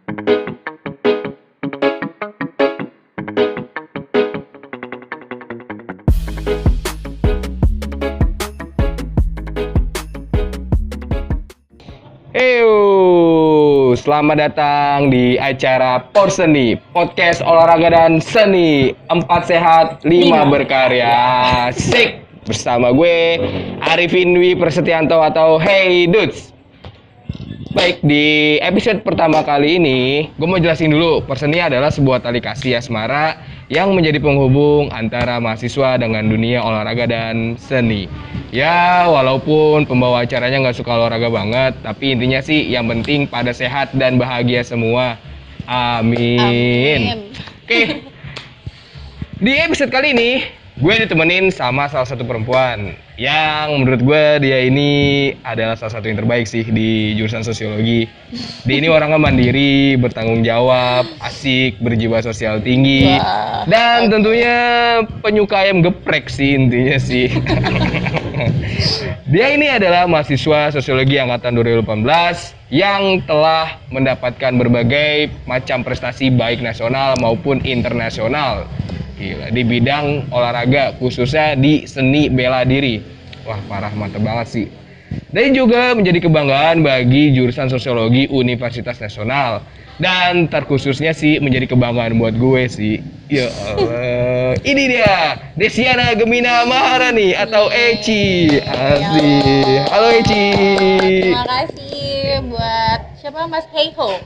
Selamat datang di acara Porseni, podcast olahraga dan seni. 4 sehat, 5 berkarya. Sik, bersama gue Arifin Dwi Persetianto atau Hey Dudes. Baik, di episode pertama kali ini, gue mau jelasin dulu. Porseni adalah sebuah tali kasih asmara yang menjadi penghubung antara mahasiswa dengan dunia olahraga dan seni. Ya, walaupun pembawa acaranya nggak suka olahraga banget, tapi intinya sih yang penting pada sehat dan bahagia semua. Amin. Oke, di episode kali ini, gue ditemenin sama salah satu perempuan yang menurut gue dia ini adalah salah satu yang terbaik sih di jurusan sosiologi. Dia ini orangnya mandiri, bertanggung jawab, asik, berjiwa sosial tinggi, dan tentunya penyuka ayam geprek sih intinya sih. Dia ini adalah mahasiswa sosiologi angkatan 2018 yang telah mendapatkan berbagai macam prestasi baik nasional maupun internasional. Gila, di bidang olahraga khususnya di seni bela diri. Wah, parah, mantep banget sih. Dan juga menjadi kebanggaan bagi jurusan sosiologi Universitas Nasional. Dan terkhususnya sih menjadi kebanggaan buat gue sih. Ya Allah. Ini dia, Desiana Gemina Maharani atau Eci. Asik. Halo Eci. Terima kasih buat siapa Mas Heiho.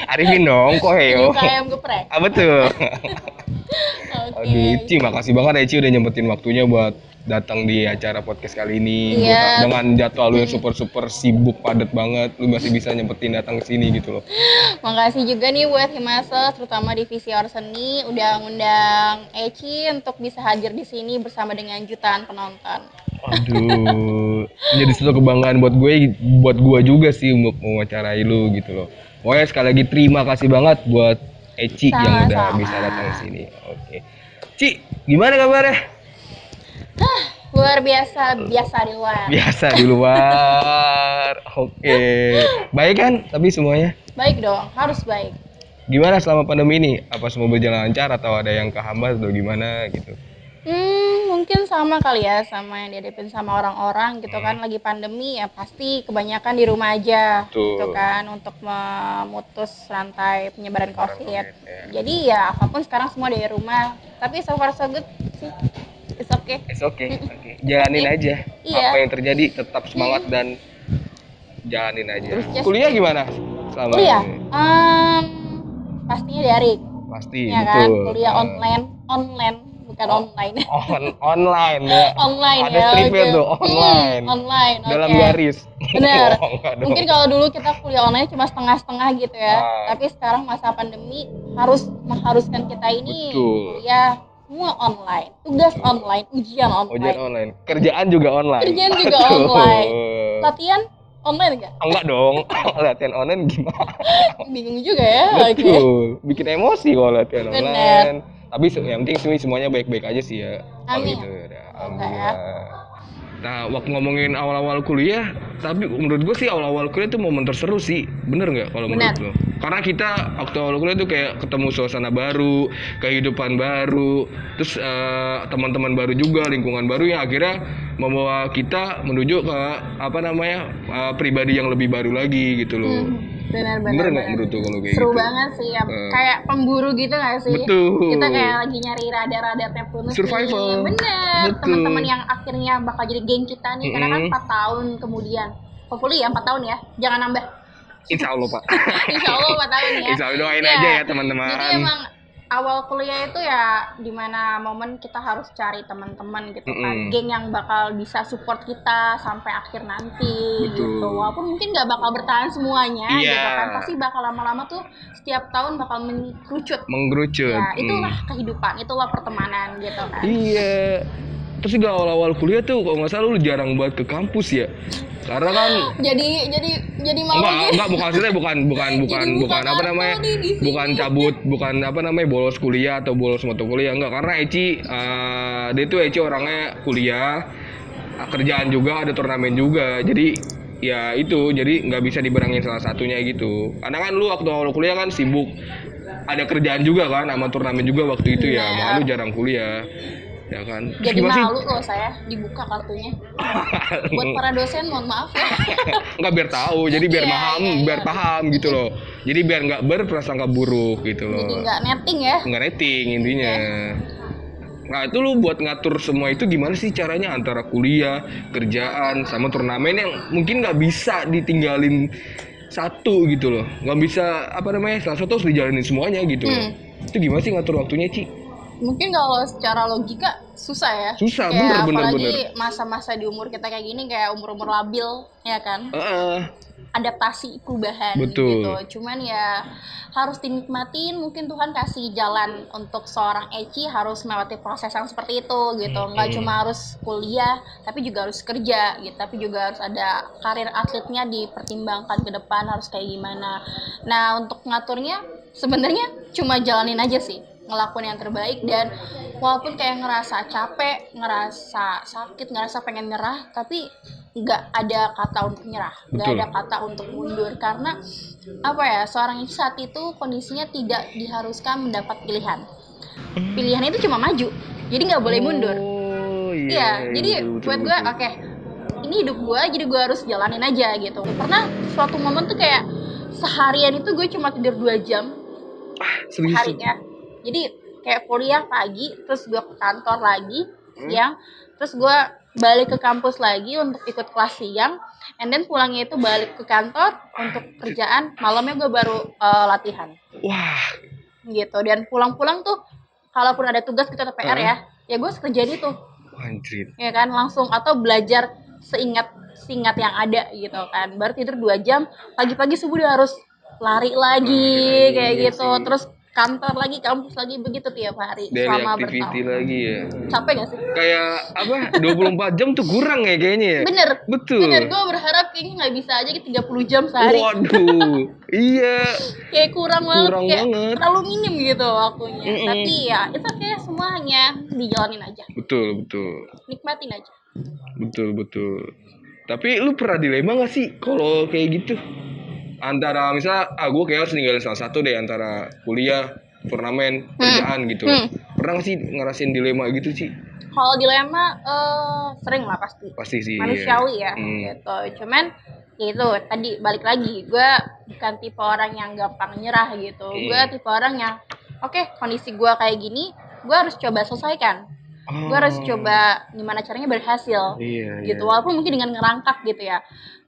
Arifin dong, kok Heyo? Penyuka ayam geprek. Betul. Oke. Aduh, Ci, makasih banget Eci udah nyempetin waktunya buat datang di acara podcast kali ini. Iya. Dengan jadwal lu yang super sibuk padat banget, lu masih bisa nyempetin datang ke sini gitu loh. Makasih juga nih buat Himase, terutama divisi Orseni udah ngundang Eci untuk bisa hadir di sini bersama dengan jutaan penonton. Aduh, menjadi suatu kebanggaan buat gue juga sih untuk mewawancarai lu gitu loh. Pokoknya sekali lagi terima kasih banget buat Eci yang udah bisa datang ke sini. Oke. Ci, gimana kabarnya? Luar biasa di luar. Biasa di luar. Oke. Baik kan tapi semuanya? Baik dong, harus baik. Gimana selama pandemi ini? Apa semua berjalan lancar atau ada yang kehambat atau gimana gitu? Mungkin sama kali ya sama yang dihadapin sama orang-orang gitu kan, lagi pandemi ya pasti kebanyakan di rumah aja. Betul. Gitu kan, untuk memutus rantai penyebaran COVID. Ya. Jadi ya apapun sekarang semua dari rumah, tapi so far so good sih. It's okay. It's okay. Oke. Jalanin aja. Iya. Apa yang terjadi tetap semangat dan jalanin aja. Terus Kuliah gimana selama kuliah ini? pastinya daring Pasti, ya betul. kan, kuliah online bukan online. Online ya. Online ada ya, stripnya oke. tuh, online. Online, oke. Dalam garis. Benar. Oh, enggak dong. Mungkin kalau dulu kita kuliah online cuma setengah-setengah gitu ya. Ah. Tapi sekarang masa pandemi mengharuskan kita ini Betul. ya semua online. Tugas online, ujian online. Ujian online. Kerjaan juga online. Kerjaan juga Betul. online. Latihan online enggak? Enggak dong. Latihan online gimana? Bingung juga ya. Oke. Betul. Bikin emosi kalau latihan Bener. online. Tapi yang penting semuanya baik-baik aja sih ya. Amin. Gitu, ya. Oke, Alhamdulillah. Nah, waktu ngomongin awal-awal kuliah, tapi menurut gue sih awal-awal kuliah itu momen terseru sih. Bener nggak kalau menurut Bener. lo? Karena kita waktu awal kuliah tuh kayak ketemu suasana baru, kehidupan baru, terus teman-teman baru juga, lingkungan baru yang akhirnya membawa kita menuju ke pribadi yang lebih baru lagi gitu loh. Benar. Bener nggak menurut lo kalau kayak Seru gitu? banget sih ya. Kayak pemburu gitu gak sih? Betul. Kita kayak lagi nyari radar-radar Neptunus. Survival. Bener. Betul. Teman-teman yang akhirnya bakal jadi geng kita nih. Karena kan 4 tahun kemudian. Hopefully ya 4 tahun ya. Jangan nambah. Insya Allah Pak. Insya Allah 4 tahun ya. Insya Allah doain aja ya teman-teman. Jadi emang awal kuliah itu ya dimana momen kita harus cari teman-teman gitu kan, geng yang bakal bisa support kita sampai akhir nanti. Betul. Gitu. Walaupun mungkin nggak bakal bertahan semuanya Iya. gitu kan, pasti bakal lama-lama tuh setiap tahun bakal mengkerucut. Menggerucut. Ya itulah kehidupan, itulah pertemanan gitu kan. Iya. Terus juga awal-awal kuliah tuh kalau nggak salah lu jarang banget ke kampus ya. Karena kan Jadi malu gitu. enggak bukan apa namanya? Bukan cabut, bukan apa namanya bolos kuliah atau bolos mata kuliah enggak, karena Eci dia tuh Eci orangnya kuliah, kerjaan juga, ada turnamen juga. Jadi ya itu jadi nggak bisa diberangin salah satunya gitu. Karena kan lu waktu awal kuliah kan sibuk, ada kerjaan juga kan, sama turnamen juga waktu itu ya, makanya lu jarang kuliah, ya kan. Terus Jadi gimana sih? malu loh saya dibuka kartunya. Buat para dosen mohon maaf ya. Nggak, biar tahu, jadi biar Iya, paham, iya, biar iya. paham gitu loh. Jadi biar nggak berprasangka buruk gitu Jadi loh. nggak netting ya. Nggak rating intinya. Nah itu lu buat ngatur semua itu gimana sih caranya antara kuliah, kerjaan, sama turnamen yang mungkin nggak bisa ditinggalin satu gitu loh, nggak bisa apa namanya salah satu harus dijalanin semuanya gitu loh. Itu gimana sih ngatur waktunya, Ci? Mungkin kalau secara logika susah ya. Susah, Kayak bener apalagi masa-masa di umur kita kayak gini, kayak umur-umur labil ya kan. Adaptasi perubahan Betul. gitu. Cuman ya harus dinikmatin. Mungkin Tuhan kasih jalan untuk seorang Eci harus melewati proses yang seperti itu gitu. Nggak cuma harus kuliah, tapi juga harus kerja gitu. Tapi juga harus ada karir atletnya dipertimbangkan ke depan harus kayak gimana. Nah untuk ngaturnya sebenarnya cuma jalanin aja sih, ngelakuin yang terbaik. Dan walaupun kayak ngerasa capek, ngerasa sakit, ngerasa pengen nyerah, tapi nggak ada kata untuk nyerah, nggak Betul. ada kata untuk mundur. Karena apa ya, seorang itu saat itu kondisinya tidak diharuskan mendapat pilihan. Pilihan itu cuma maju, jadi nggak boleh mundur. Oh Iya, jadi buat gue oke, ini hidup gue, jadi gue harus jalanin aja gitu. Pernah suatu momen tuh kayak seharian itu gue cuma tidur 2 jam serius? harinya. Jadi kayak kuliah pagi, terus gue ke kantor lagi siang, terus gue balik ke kampus lagi untuk ikut kelas siang, and then pulangnya itu balik ke kantor untuk kerjaan, malamnya gue baru latihan. Wah, Gitu. Dan pulang-pulang tuh kalaupun ada tugas gitu atau PR ya gue kerjain itu. anjir. Ya kan, langsung atau belajar seingat yang ada gitu kan. Baru tidur 2 jam, pagi-pagi subuh udah harus lari lagi kayak gitu. sih. Terus kantor lagi, kampus lagi, begitu tiap hari Daily selama activity bertahun. lagi ya. Capek gak sih? Kayak apa? 24 jam tuh kurang ya kayaknya ya. Bener. Betul. Bener, gue berharap kayaknya nggak bisa aja 30 jam sehari. Waduh. Iya. Kayak kurang banget, Kurang kayak banget. terlalu minim gitu waktunya. Tapi ya itu kayak semuanya dijalanin aja, Betul, betul. nikmatin aja. Betul, betul. Tapi lu pernah dilema gak sih kalau kayak gitu? Antara misalnya, gue kayak harus ninggalin salah satu deh antara kuliah, turnamen, kerjaan gitu. Pernah gak sih ngerasain dilema gitu sih? Kalau dilema sering lah pasti. Pasti sih. Manusiawi ya gitu. Cuman ya itu tadi balik lagi, gue bukan tipe orang yang gampang nyerah gitu. Gue tipe orang yang oke, kondisi gue kayak gini, gue harus coba selesaikan. Gue harus coba gimana caranya berhasil gitu. Walaupun mungkin dengan ngerangkak gitu ya.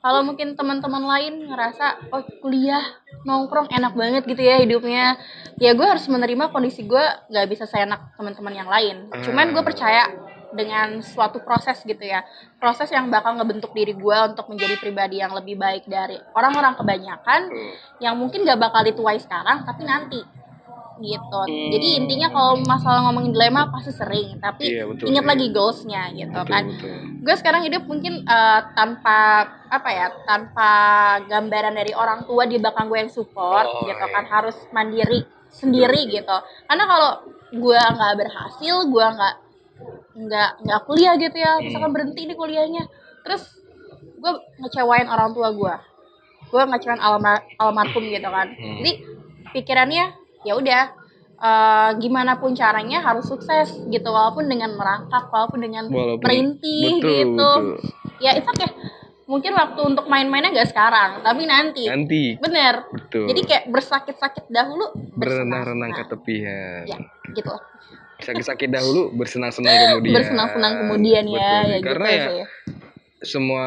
Kalau mungkin teman-teman lain ngerasa oh kuliah nongkrong enak banget gitu ya hidupnya, ya gue harus menerima kondisi gue nggak bisa seenak teman-teman yang lain. Cuman gue percaya dengan suatu proses gitu ya, proses yang bakal ngebentuk diri gue untuk menjadi pribadi yang lebih baik dari orang-orang kebanyakan yang mungkin gak bakal dituai sekarang tapi nanti gitu. Jadi intinya kalau masalah ngomongin dilema pasti sering, tapi ingat lagi goalsnya gitu kan. Gue sekarang hidup mungkin tanpa apa ya, tanpa gambaran dari orang tua di belakang gue yang support gitu kan, harus mandiri sendiri gitu. Karena kalau gue nggak berhasil, gue nggak kuliah gitu ya, misalkan berhenti nih kuliahnya, terus gue ngecewain orang tua gue ngecewain almarhum gitu kan. Jadi pikirannya ya udah gimana pun caranya harus sukses gitu, walaupun dengan merangkak, walaupun dengan merintih gitu. Ya itu oke. Mungkin waktu untuk main-mainnya gak sekarang, tapi nanti. Bener. Betul. Jadi kayak bersakit-sakit dahulu, berenang-renang ke tepian. Ya, gitu. Sakit-sakit dahulu, bersenang-senang kemudian. Bersenang-senang kemudian ya. Betul. Ya Karena gitu ya sih. Semua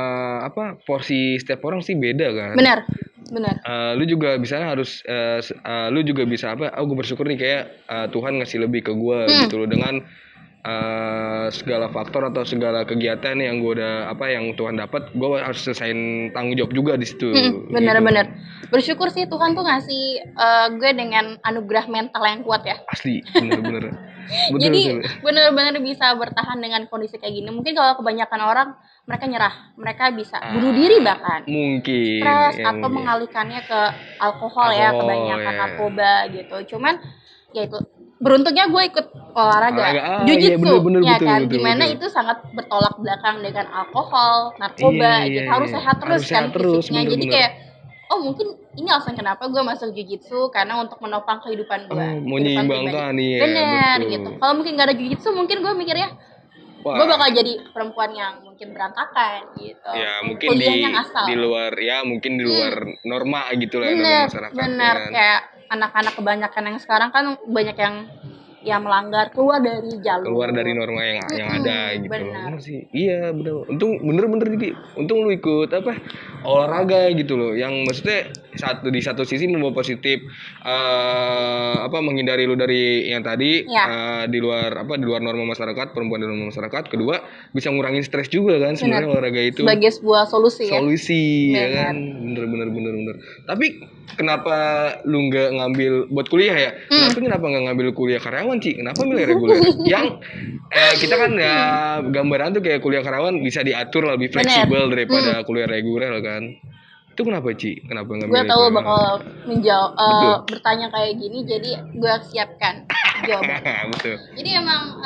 porsi setiap orang sih beda kan. Benar. Lu juga bisa lu juga bisa gue bersyukur nih kayak Tuhan ngasih lebih ke gue gitu loh, dengan segala faktor atau segala kegiatan yang gue yang Tuhan dapat, gue harus selesain tanggung jawab juga di situ. Bener-bener bersyukur sih Tuhan tuh ngasih gue dengan anugerah mental yang kuat ya. Asli, bener-bener. Jadi bener-bener bisa bertahan dengan kondisi kayak gini. Mungkin kalau kebanyakan orang mereka nyerah, mereka bisa bunuh diri bahkan. Mungkin. Stres atau mengalihkannya ke alkohol ya, kebanyakan narkoba gitu. Cuman ya itu beruntungnya gue ikut olahraga iya, jujitsu bener, ya betul, kan, betul, dimana betul. itu sangat bertolak belakang dengan alkohol, narkoba Iya, gitu, harus iya. sehat terus Harus kan sehat terus, fisiknya. Jadi bener-bener. kayak oh mungkin ini alasan kenapa gue masuk jujitsu, karena untuk menopang kehidupan gue, Oh, mau kehidupan pribadi. menyeimbangkan, iya, Bener betul. gitu. Kalau mungkin gak ada jujitsu mungkin gue mikirnya Wah, gue bakal jadi perempuan yang mungkin berantakan gitu, ya mungkin kuliahnya di ngasal. luar, ya mungkin di luar norma gitu lah, norma Bener, masyarakatnya bener. kan. Kayak anak-anak kebanyakan yang sekarang kan banyak yang melanggar, keluar dari jalur. Keluar dari norma yang ada gitu loh. Bener. Bener sih. Iya, bener. Untung bener-bener Diki. Untung lu ikut apa? Olahraga gitu loh. Yang maksudnya di satu sisi membawa positif, apa, menghindari lu dari yang tadi, Ya. di luar norma masyarakat, perempuan di norma masyarakat. Kedua, bisa ngurangin stres juga kan sebenarnya olahraga itu. Sebagai sebuah solusi ya. Solusi ya Bener. kan. Bener. Tapi kenapa lu nggak ngambil buat kuliah ya? Kenapa nggak ngambil kuliah karyawan, Ci? Kenapa milih reguler? Yang kita kan ya gambaran tuh kayak kuliah karyawan bisa diatur lebih fleksibel daripada kuliah reguler kan. Itu kenapa, Ci? Kenapa nggak Gue milih tahu kuliah bakal Betul. bertanya kayak gini, jadi gue siapkan jawaban. Betul. Jadi emang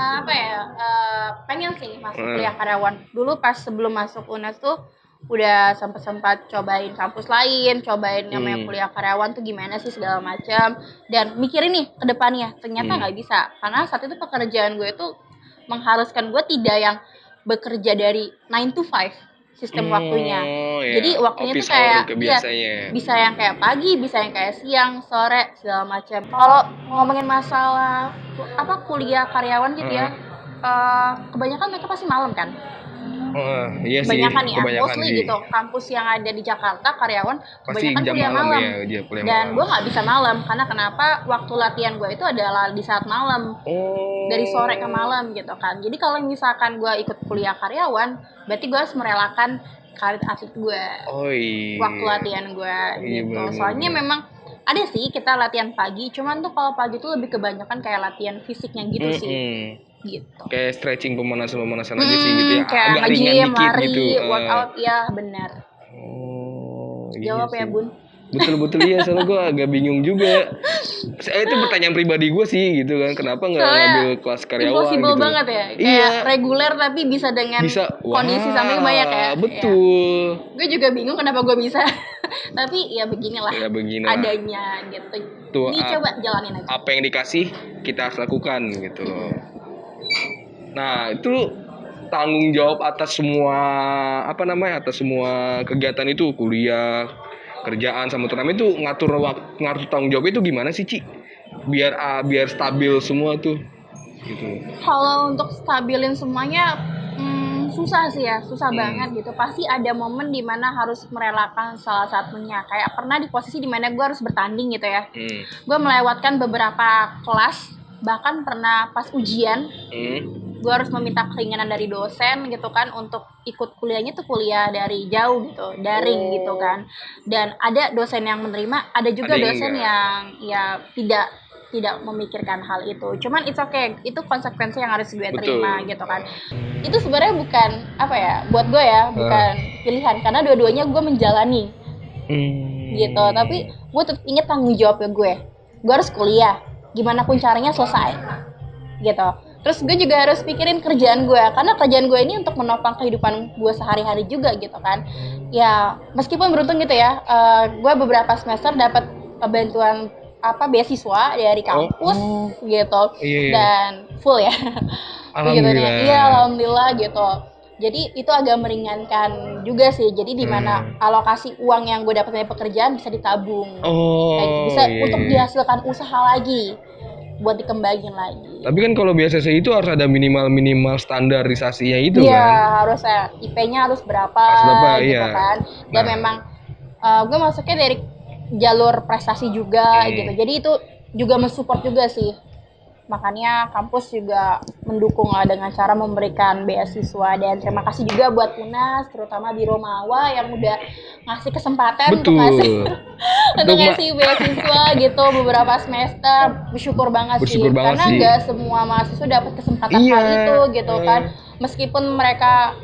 pengen sih masuk kuliah karyawan. Dulu pas sebelum masuk UNES tuh udah sempat cobain kampus lain, cobain namanya kuliah karyawan tuh gimana sih segala macam, dan mikirin nih ke depannya. Ternyata nggak bisa, karena saat itu pekerjaan gue tuh mengharuskan gue tidak yang bekerja dari 9 to 5 sistem waktunya. Iya. Jadi waktunya tuh Office kayak hour biasanya. bisa yang kayak pagi, bisa yang kayak siang, sore, segala macam. Kalau ngomongin masalah kuliah karyawan gitu ya, kebanyakan mereka pasti malam kan. Iya sih. Kebanyakan ya, Kebanyakan mostly sih. gitu. Kampus yang ada di Jakarta karyawan Pasti kebanyakan jam kuliah malam malam. ya, dia kuliah Dan malam. gue nggak bisa malam karena kenapa? Waktu latihan gue itu adalah di saat malam. Dari sore ke malam gitu kan. Jadi kalau misalkan gue ikut kuliah karyawan, berarti gue harus merelakan karir atlet gue. Oh iya. Waktu latihan gue Iya, gitu. bener. Soalnya memang ada sih kita latihan pagi, cuman tuh kalau pagi tuh lebih kebanyakan kayak latihan fisiknya gitu sih. Gitu. Kayak stretching pemanasan aja sih gitu ya. Kayak Agak ringan nge-gym, dikit lari, gitu. workout, ya benar. Jawab iya ya sih. Bun. Betul iya, soalnya gue agak bingung juga. Itu pertanyaan pribadi gue sih gitu kan, kenapa nggak ngambil kelas karyawan Impossible gitu. banget ya, kayak Iya. reguler tapi bisa dengan kondisi samping banyak ya. Betul. Gue juga bingung kenapa gue bisa. Tapi ya beginilah adanya gitu. Tuh, Ini coba jalanin aja. apa yang dikasih kita harus lakukan gitu loh. Nah itu tanggung jawab atas semua atas semua kegiatan itu, kuliah, kerjaan sama turnamen itu, ngatur tanggung jawab itu gimana sih, Ci? Biar stabil semua tuh gitu. Kalau untuk stabilin semuanya susah sih ya, susah banget gitu. Pasti ada momen dimana harus merelakan salah satunya. Kayak pernah di posisi dimana gue harus bertanding gitu ya. Gue melewatkan beberapa kelas, bahkan pernah pas ujian gue harus meminta keringanan dari dosen gitu kan, untuk ikut kuliahnya tuh kuliah dari jauh gitu, daring gitu kan. Dan ada dosen yang menerima, ada juga dosen yang ya tidak memikirkan hal itu. Cuman it's okay, itu konsekuensi yang harus gue terima gitu kan. Itu sebenarnya bukan buat gue ya, bukan pilihan, karena dua-duanya gue menjalani gitu. Tapi gue tetap inget tanggung jawabnya gue harus kuliah, gimana pun caranya selesai gitu. Terus gue juga harus pikirin kerjaan gue, karena kerjaan gue ini untuk menopang kehidupan gue sehari-hari juga gitu kan. Ya meskipun beruntung gitu ya, gue beberapa semester dapat bantuan beasiswa dari kampus gitu. Dan full ya. Alhamdulillah. Iya, alhamdulillah gitu. Jadi itu agak meringankan juga sih. Jadi di mana alokasi uang yang gue dapat dari pekerjaan bisa ditabung, bisa untuk dihasilkan usaha lagi, buat dikembangin lagi. Tapi kan kalau beasiswa itu harus ada minimal standarisasinya itu kan? Iya, harus IP-nya harus berapa gitu kan. Dan memang gue masuknya dari jalur prestasi juga gitu. Jadi itu juga mensupport juga sih. Makanya kampus juga mendukung lah dengan cara memberikan beasiswa. Dan terima kasih juga buat UNAS, terutama Biro Mawa yang udah ngasih kesempatan untuk ngasih beasiswa gitu beberapa semester. Bersyukur banget sih, karena nggak semua mahasiswa dapat kesempatan hal itu gitu kan. Meskipun mereka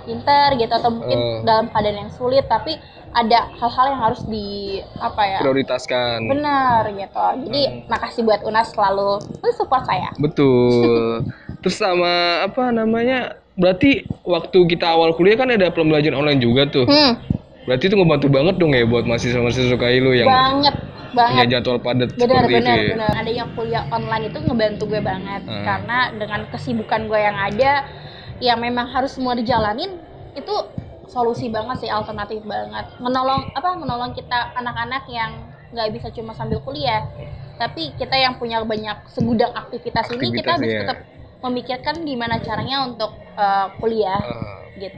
pintar gitu atau mungkin dalam keadaan yang sulit, tapi ada hal-hal yang harus di apa ya? Prioritaskan. Benar gitu. Jadi makasih buat UNAS selalu support saya. Betul. Terus sama apa namanya? Berarti waktu kita awal kuliah kan ada pembelajaran online juga tuh. Berarti itu ngebantu banget dong ya buat mahasiswa-mahasiswa kayak lu yang Banget punya jadwal padat seperti itu ya. benar. Adanya kuliah online itu ngebantu gue banget karena dengan kesibukan gue yang ada, yang memang harus semua dijalanin, itu solusi banget sih, alternatif banget. Menolong kita anak-anak yang nggak bisa cuma sambil kuliah, tapi kita yang punya banyak segudang aktivitas ini, kita harus Aktivitasnya. tetap memikirkan gimana caranya untuk kuliah gitu.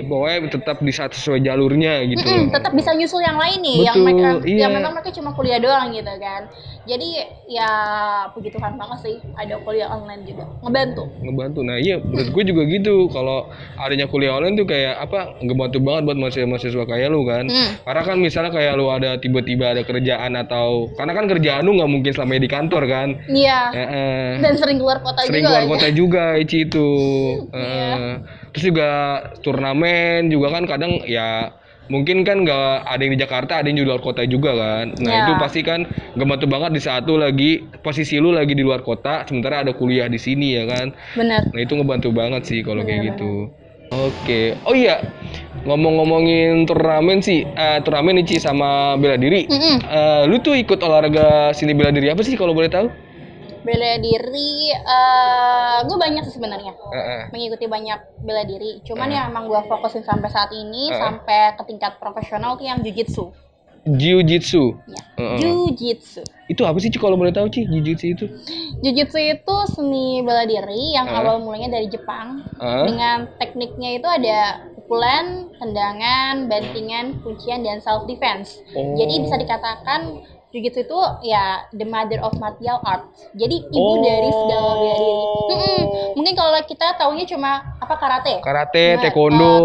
Pokoknya tetap di saat sesuai jalurnya gitu. Tetap bisa nyusul yang lain nih, Betul, yang memang mereka cuma kuliah doang gitu kan. Jadi ya puji Tuhan banget sih ada kuliah online juga, ngebantu. Nah iya, menurut gue juga gitu. Kalau adanya kuliah online tuh kayak apa, ngebantu banget buat mahasiswa kayak lu kan. Karena kan misalnya kayak lu ada tiba-tiba ada kerjaan, atau karena kan kerjaan lu nggak mungkin selama di kantor kan. Iya. Dan sering keluar kota juga Ici itu. Terus juga turnamen juga kan kadang ya mungkin kan nggak ada yang di Jakarta, ada yang di luar kota juga kan. Nah itu pasti kan ngebantu banget di saat lu lagi posisi lu lagi di luar kota, sementara ada kuliah di sini ya kan. Bener. Nah itu ngebantu banget sih kalau kayak gitu. Oke. Oh iya, ngomongin turnamen sih, turnamen nih Ci sama bela diri. Lu tuh ikut olahraga seni bela diri apa sih kalau boleh tahu? Bela diri, gue banyak sih sebenarnya, mengikuti banyak bela diri. Cuman yang emang gue fokusin sampai saat ini, sampai ke tingkat profesional tuh yang jujitsu. Jiu-jitsu. Ya. Jiu-jitsu. Itu apa sih Ci kalau boleh tahu Ci, jiu-jitsu itu? Jiu-jitsu itu seni bela diri yang awal mulanya dari Jepang. Dengan tekniknya itu ada pukulan, tendangan, bantingan, kuncian, dan self defense. Jadi bisa dikatakan Jiu-jitsu itu ya the mother of martial arts. Jadi ibu dari segala bela diri. Mungkin kalau kita taunya cuma apa karate, taekwondo,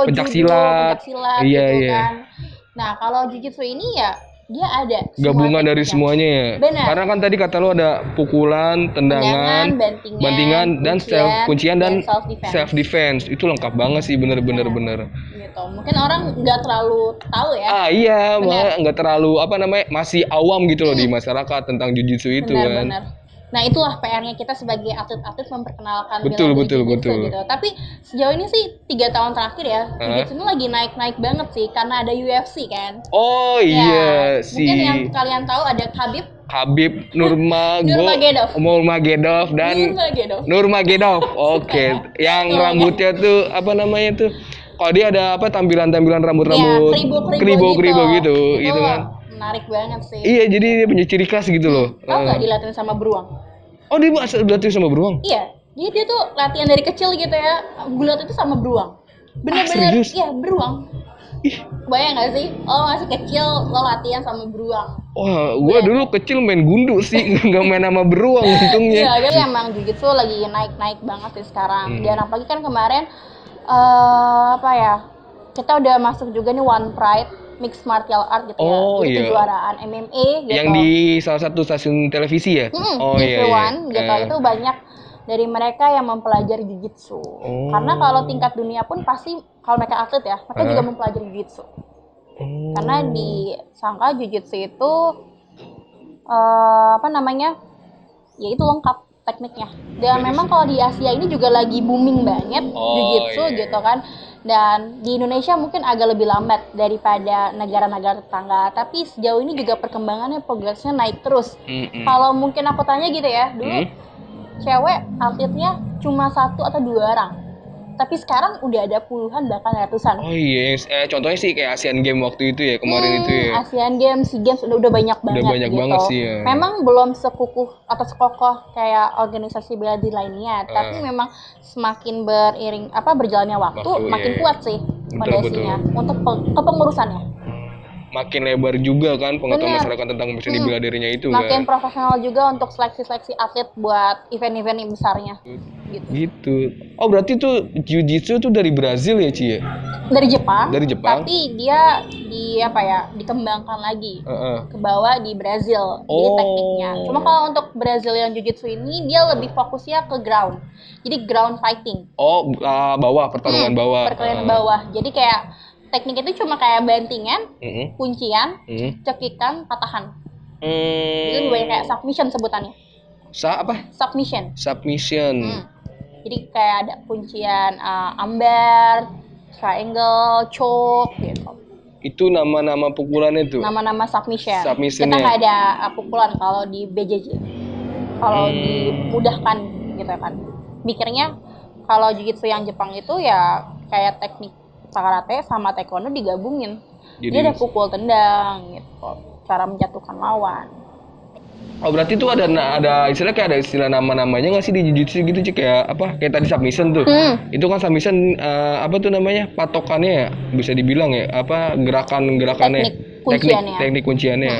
pencaksilat iya, gitu kan. Nah kalau jiu-jitsu ini ya dia ada gabungan dari semuanya ya. Benar. Karena kan tadi kata lo ada pukulan, tendangan, bantingan, dan kuncian dan self defense. Itu lengkap banget sih, bener. Gitu. Mungkin orang nggak terlalu tahu ya. Iya, nggak terlalu masih awam gitu loh di masyarakat tentang jiu-jitsu itu kan. Benar. Nah itulah PR-nya kita sebagai atlet-atlet memperkenalkan betul. gitu. Tapi sejauh ini sih 3 tahun terakhir ya, jiu-jitsu ini lagi naik banget sih karena ada UFC kan. Oh iya sih. Mungkin yang kalian tahu ada Khabib Nurmagomedov dan Nurmagomedov. Oke. Yang rambutnya tuh apa namanya tuh? Kalau dia ada tampilan rambut kribo gitu kan. Menarik banget sih. Iya, jadi dia punya ciri khas gitu loh. Tahu nggak dilatih sama beruang? Oh, dia dilatih sama beruang? Iya, jadi dia tuh latihan dari kecil gitu ya. Gulat itu sama beruang. Bener-bener, iya beruang. Bayang nggak sih? Lo masih kecil, lo latihan sama beruang. Wah, gua dulu kecil main gundu sih, nggak main sama beruang untungnya. Iya, jadi emang jiu-jitsu lagi naik banget sih sekarang. Dan apalagi kan kemarin kita udah masuk juga nih One Pride mixed martial art gitu ya. Jadi kejuaraan MMA gitu. Yang di salah satu stasiun televisi ya? Di One gitu. Itu banyak dari mereka yang mempelajari jiu-jitsu. Karena kalau tingkat dunia pun pasti kalau mereka atlet ya, mereka juga mempelajari jiu-jitsu. Karena disangka jiu-jitsu itu ya itu lengkap tekniknya. Dan memang kalau di Asia ini juga lagi booming banget jiu-jitsu gitu kan. Dan di Indonesia mungkin agak lebih lambat daripada negara-negara tetangga. Tapi sejauh ini juga perkembangannya, progresnya naik terus. Kalau mungkin aku tanya gitu ya, dulu cewek atletnya cuma 1 atau 2 orang. Tapi sekarang udah ada puluhan bahkan ratusan. Oh iya, contohnya sih kayak Asian Games waktu itu ya, kemarin itu ya. Asian Games, SEA Games udah banyak banget. Udah banyak banget sih ya. Memang belum sekukuh atau sekokoh kayak organisasi bela diri lainnya, tapi memang semakin berjalannya waktu makin kuat sih fondasinya untuk kepengurusannya. Makin lebar juga kan pengetahuan masyarakat tentang seni bela dirinya itu makin profesional juga untuk seleksi atlet buat event-event yang besarnya. Gitu. Oh berarti tuh jiu-jitsu tuh dari Brazil ya Ci ya? Dari Jepang. Tapi dia dikembangkan lagi ke bawah di Brazil. Jadi tekniknya. Cuma kalau untuk Brazilian jiu-jitsu ini dia lebih fokusnya ke ground. Jadi ground fighting. Pertarungan bawah. Pertarungan bawah. Jadi kayak teknik itu cuma kayak bantingan, Mm-mm. kuncian, Mm. cekikan, patahan. Itu lebih banyak kayak submission sebutannya. Apa? Submission. Submission. Jadi kayak ada kuncian ambar, triangle, choke gitu. Itu nama-nama pukulannya tuh. Nama-nama submission. Submissionnya. Kita nggak ada pukulan kalau di BJJ. Kalau dimudahkan gitu kan. Mikirnya kalau jiu-jitsu yang Jepang itu ya kayak teknik karate sama taekwondo digabungin. Jadi ada pukul tendang gitu. Cara menjatuhkan lawan. Oh berarti tuh ada istilah kayak ada istilah nama-namanya nggak sih di jiu-jitsu gitu Ci? Kayak apa? Kayak tadi submission tuh. Itu kan submission apa tuh namanya? Patokannya ya bisa dibilang ya apa gerakannya? Teknik kunciannya.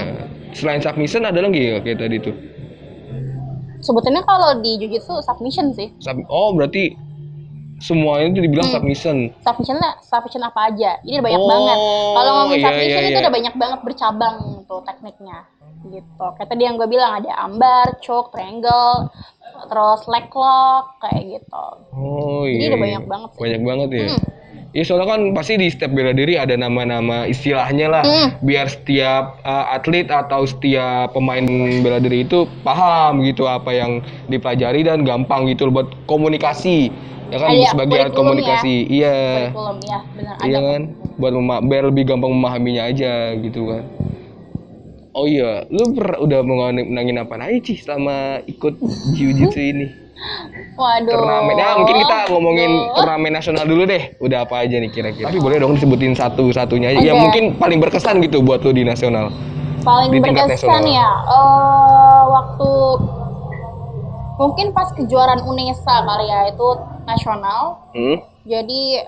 Selain submission ada lagi ya kayak tadi tuh? Sebetulnya kalau di jiu-jitsu submission sih. Oh berarti semuanya itu dibilang submission. Submission apa aja? Jadi banyak banget. Kalau ngomong submission itu udah banyak banget bercabang tuh tekniknya. Gitu. Kayak tadi yang gue bilang ada ambar, choke, triangle, terus leg lock kayak gitu. Oh iya. Jadi udah banyak banget sih. Banyak banget ya. Ya soalnya kan pasti di setiap bela diri ada nama-nama istilahnya lah. Biar setiap atlet atau setiap pemain bela diri itu paham gitu apa yang dipelajari dan gampang gitu buat komunikasi. Ya kan sebagai alat komunikasi. Iya. Kurikulum ya, benar Iya kan. Buat biar lebih gampang memahaminya aja gitu kan. Oh iya, lu udah menangin apa aja sih selama ikut jiu-jitsu ini? Waduh. Turnamen. Ya mungkin kita ngomongin turnamen nasional dulu deh. Udah apa aja nih kira-kira? Tapi boleh dong disebutin satu-satunya aja. Yang mungkin paling berkesan gitu buat lu di nasional. Paling di tingkat berkesan nasional. ya, waktu mungkin pas kejuaraan UNESA kali ya, itu nasional. Jadi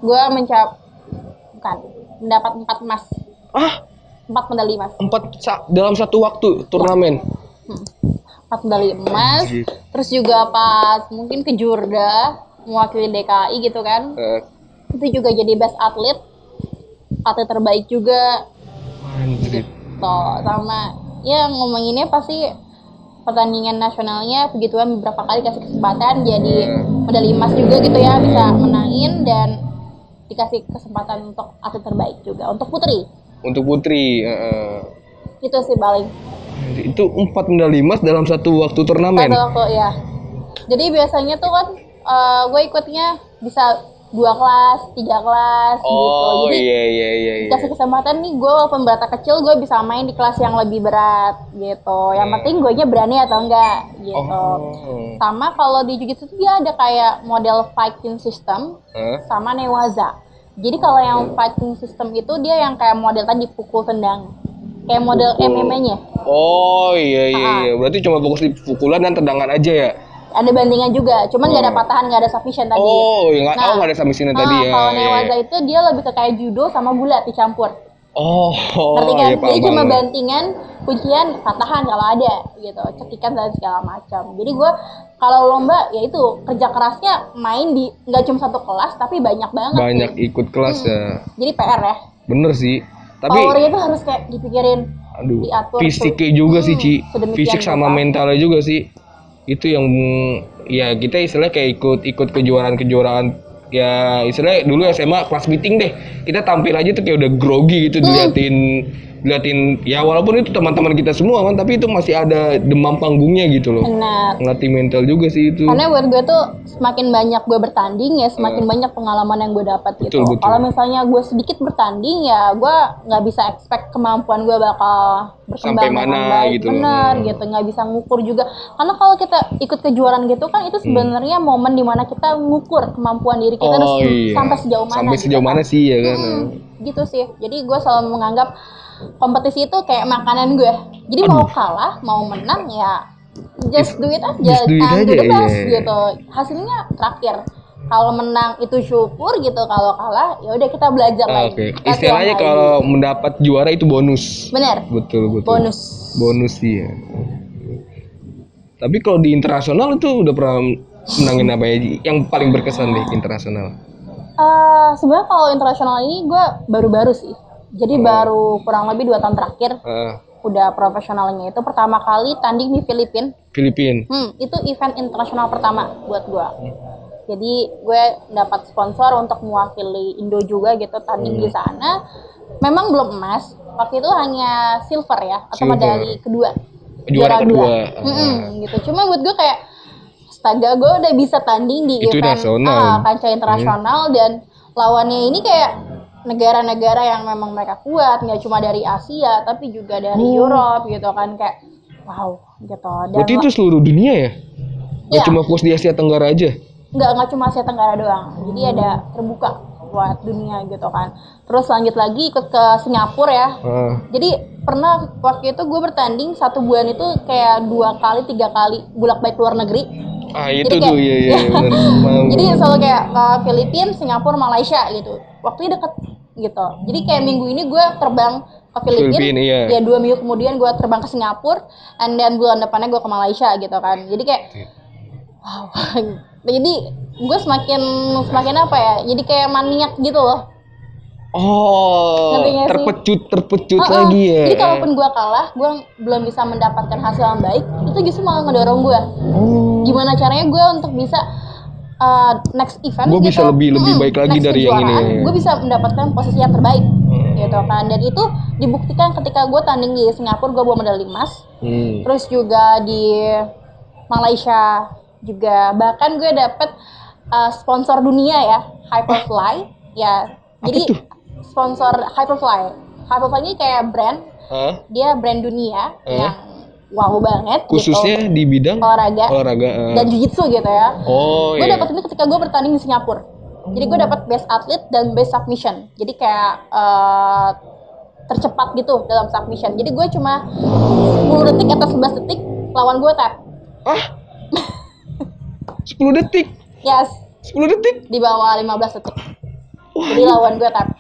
gue mendapat 4 emas. 4 medali emas. 4 dalam satu waktu turnamen. 4 medali emas. Terus juga pas mungkin ke Jurda mewakili DKI gitu kan. Itu juga jadi best atlet terbaik juga. Anjir. Gitu. Sama ya ngomonginnya pasti pertandingan nasionalnya begituan beberapa kali kasih kesempatan jadi medali emas juga gitu ya, bisa menangin dan dikasih kesempatan untuk atlet terbaik juga untuk putri. Itu sih paling. Itu 4 medali emas dalam satu waktu turnamen. Satu waktu ya. Jadi biasanya tuh kan gue ikutnya bisa 2 kelas, 3 kelas gitu. Jadi iya. dikasih kesempatan nih, gue walaupun beratnya kecil gue bisa main di kelas yang lebih berat gitu. Yang penting gue nya berani atau enggak gitu. Sama kalau di jiu-jitsu tuh dia ada kayak model fighting system sama newaza. Jadi kalau yang fighting system itu dia yang kayak model tadi pukul tendang. Kayak model MMA-nya. Oh iya. Berarti cuma fokus di pukulan dan tendangan aja ya? Ada bandingan juga, cuman nggak ada patahan, nggak ada submission tadi. Nggak ada submission tadi ya. Kalau newaza itu dia lebih ke kayak judo sama bulat dicampur. Ngerti kan? Iya, Jadi cuma bantingan, kuncian, patahan kalau ada gitu, cekikan dan segala macam. Jadi gue kalau lomba ya itu kerja kerasnya main di nggak cuma satu kelas tapi banyak banget. Banyak ikut kelas ya. Jadi PR ya. Bener sih. Tapi powernya itu harus kayak dipikirin, diatur. Fisiknya juga sih Ci. Fisik sama mentalnya juga sih. Itu yang ya kita istilahnya kayak ikut kejuaraan ya istilahnya dulu SMA kelas meeting deh, kita tampil aja tuh kayak udah grogi gitu diliatin ya walaupun itu teman-teman kita semua kan, tapi itu masih ada demam panggungnya gitu loh. Benar. Ngelatih mental juga sih itu. Karena buat gue tuh semakin banyak gue bertanding ya semakin banyak pengalaman yang gue dapat gitu. Kalau misalnya gue sedikit bertanding ya gue nggak bisa expect kemampuan gue bakal berkembang sampai mana baik. gitu. Bener gitu, nggak bisa ngukur juga. Karena kalau kita ikut kejuaraan gitu kan itu sebenarnya momen dimana kita ngukur kemampuan diri kita sampai sejauh mana. Sampai sejauh mana sih ya kan. Gitu sih. Jadi gue selalu menganggap kompetisi itu kayak makanan gue. Jadi mau kalah, mau menang ya just do it aja. Do the best gitu. Hasilnya terakhir. Kalau menang itu syukur gitu, kalau kalah ya udah kita belajar lagi. Istilahnya kalau mendapat juara itu bonus. Bener. Betul. Bonus sih ya. Tapi kalau di internasional itu udah pernah menangin apa ya? Yang paling berkesan deh internasional. Sebenarnya kalau internasional ini gue baru-baru sih. Jadi baru kurang lebih 2 tahun terakhir udah profesionalnya itu pertama kali tanding di Filipina. Filipina. Itu event internasional pertama buat gue. Jadi gue dapat sponsor untuk mewakili Indo juga gitu tanding di sana. Memang belum emas, waktu itu hanya silver ya atau Silver. medali kedua. Juara kedua. Gitu. Cuma buat gue kayak astaga, gue udah bisa tanding di Itu event nasional. kancah internasional dan lawannya ini kayak negara-negara yang memang mereka kuat, nggak cuma dari Asia tapi juga dari Europe gitu kan, kayak wow gitu. Dan Berarti itu seluruh dunia ya? Gak Iya. cuma fokus di Asia Tenggara aja? nggak cuma Asia Tenggara doang, jadi ada terbuka buat dunia gitu kan. Terus lanjut lagi ikut ke Singapura ya. Jadi pernah waktu itu gue bertanding 1 bulan itu kayak 2 kali 3 kali bolak-balik luar negeri. Itu Jadi tuh, kayak- iya benar. Jadi selalu kayak ke Filipina, Singapura, Malaysia gitu. Waktunya deket gitu. Jadi kayak minggu ini gue terbang ke Filipina, Filipina, iya. ya 2 minggu kemudian gue terbang ke Singapura, and then bulan depannya gue ke Malaysia gitu kan. Jadi kayak wow. Jadi gue semakin apa ya? Jadi kayak maniak gitu loh. Ngerti nggak sih? terpecut lagi ya. Jadi kalaupun gue kalah, gue belum bisa mendapatkan hasil yang baik, itu justru malah ngedorong gue. Gimana caranya gue untuk bisa next event Gue bisa lebih baik lagi next dari yang ini. kejuaraan, gue bisa mendapatkan posisi yang terbaik gitu kan. Dan itu dibuktikan ketika gue tanding di Singapura, gue bawa medali emas. Terus juga di Malaysia juga, bahkan gue dapet sponsor dunia ya, Hyperfly ya. Jadi sponsor Hyperfly ini kayak brand, dia brand dunia yang wow banget khususnya gitu. di bidang olahraga dan jiu-jitsu gitu ya. Gue iya. dapet ini ketika gue bertanding di Singapura. Jadi gue dapet best athlete dan best submission. Jadi kayak tercepat gitu dalam submission. Jadi gue cuma 10 detik atau 11 detik lawan gue tap. 10 detik? Yes, 10 detik? di bawah 15 detik. Jadi lawan gue tap.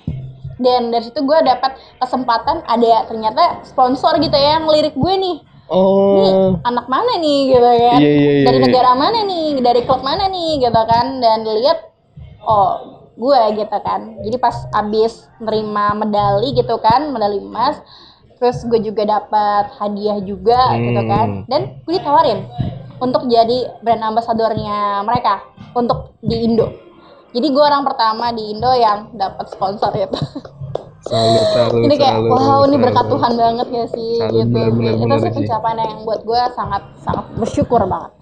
Dan dari situ gue dapat kesempatan, ada ternyata sponsor gitu ya yang ngelirik gue nih. Nih anak mana nih gitu kan. Iya. Dari negara mana nih, dari klub mana nih gitu kan. Dan lihat gue gitu kan. Jadi pas abis nerima medali gitu kan, medali emas, terus gue juga dapat hadiah juga gitu kan. Dan gue ditawarin untuk jadi brand ambassadornya mereka untuk di Indo. Jadi gue orang pertama di Indo yang dapat sponsor itu. Salut. Jadi kayak wow, ini berkat Tuhan banget ya sih. Salut, Gitu. bener Itu sih sih. pencapaian yang buat gue sangat bersyukur banget.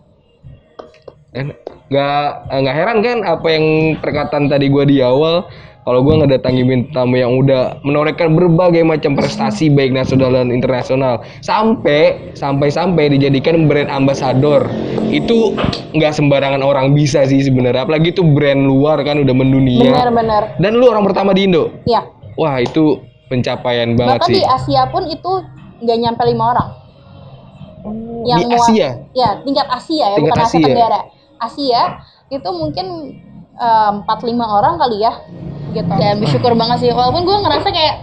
Nggak heran kan apa yang perkataan tadi gue di awal, kalau gue ngedatangin tamu yang udah menorehkan berbagai macam prestasi baik nasional dan internasional, sampai dijadikan brand ambassador. Itu nggak sembarangan orang bisa sih sebenarnya, apalagi itu brand luar kan, udah mendunia. Benar. Dan lu orang pertama di Indo. Iya. Wah, itu pencapaian banget Bahkan sih. di Asia pun itu nggak nyampe 5 orang. Di Asia? Ya, tingkat Asia ya, Tingkat bukan Asia Asia. Tenggara. Asia itu mungkin 4-5 orang kali ya gitu. Dan bersyukur banget sih, walaupun gue ngerasa kayak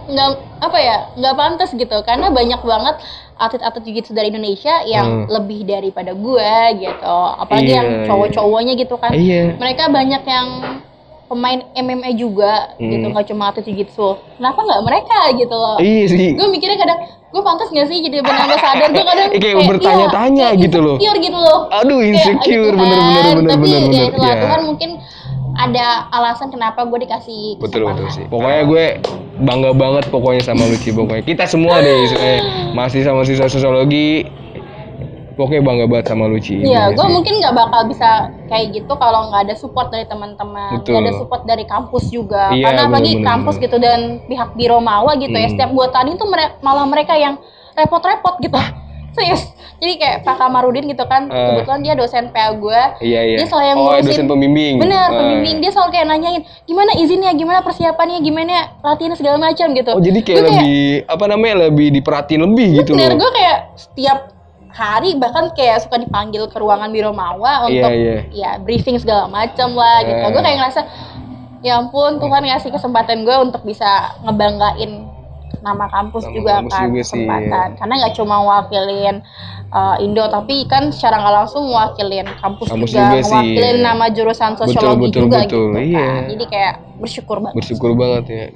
nggak pantas gitu, karena banyak banget atlet-atlet jiu-jitsu dari Indonesia yang lebih daripada gue gitu, apalagi yang cowok-cowoknya gitu kan. Mereka banyak yang pemain MMA juga gitu, nggak cuma atlet jiu-jitsu. Kenapa nggak mereka gitu loh? Iya sih. Gue mikirnya kadang, gue pantas nggak sih jadi brand ambassador? Gue kadang kayak bertanya-tanya gitu loh. Insecure gitu loh. Aduh, insecure, Kayak, bener. Tapi ya itulah, Ya. Tuhan mungkin ada alasan kenapa gue dikasih Betul kesempatan. sih. Pokoknya gue bangga banget pokoknya sama Luci. Pokoknya kita semua deh mahasiswa sosiologi, pokoknya bangga banget sama Luci. Iya, gue mungkin nggak bakal bisa kayak gitu kalau nggak ada support dari teman-teman, nggak ada support dari kampus juga. Iya, Karena apalagi bener. kampus gitu dan pihak biro mawa gitu ya, setiap buat tanding tuh malah mereka yang repot-repot gitu. Serius. Jadi kayak Pak Kamarudin gitu kan, kebetulan dia dosen PA gue. Iya. Dia selalu yang ngurusin. Dosen pembimbing. Bener, pembimbing. Dia selalu kayak nanyain, gimana izinnya, gimana persiapannya, gimana latihan segala macam gitu. Oh, jadi kayak lebih diperhatiin lebih gitu bener, loh. gue kayak setiap hari bahkan kayak suka dipanggil ke ruangan biro mawa untuk ya briefing segala macam lah gitu. Gue kayak ngerasa ya ampun, Tuhan ngasih kesempatan gue untuk bisa ngebanggain nama kampus juga kan, kesempatan. Karena nggak cuma wakilin Indo, tapi kan secara nggak langsung mewakilin kampus juga mewakilin nama jurusan sosiologi juga gitu kan. Jadi kayak bersyukur banget. Bersyukur banget ya.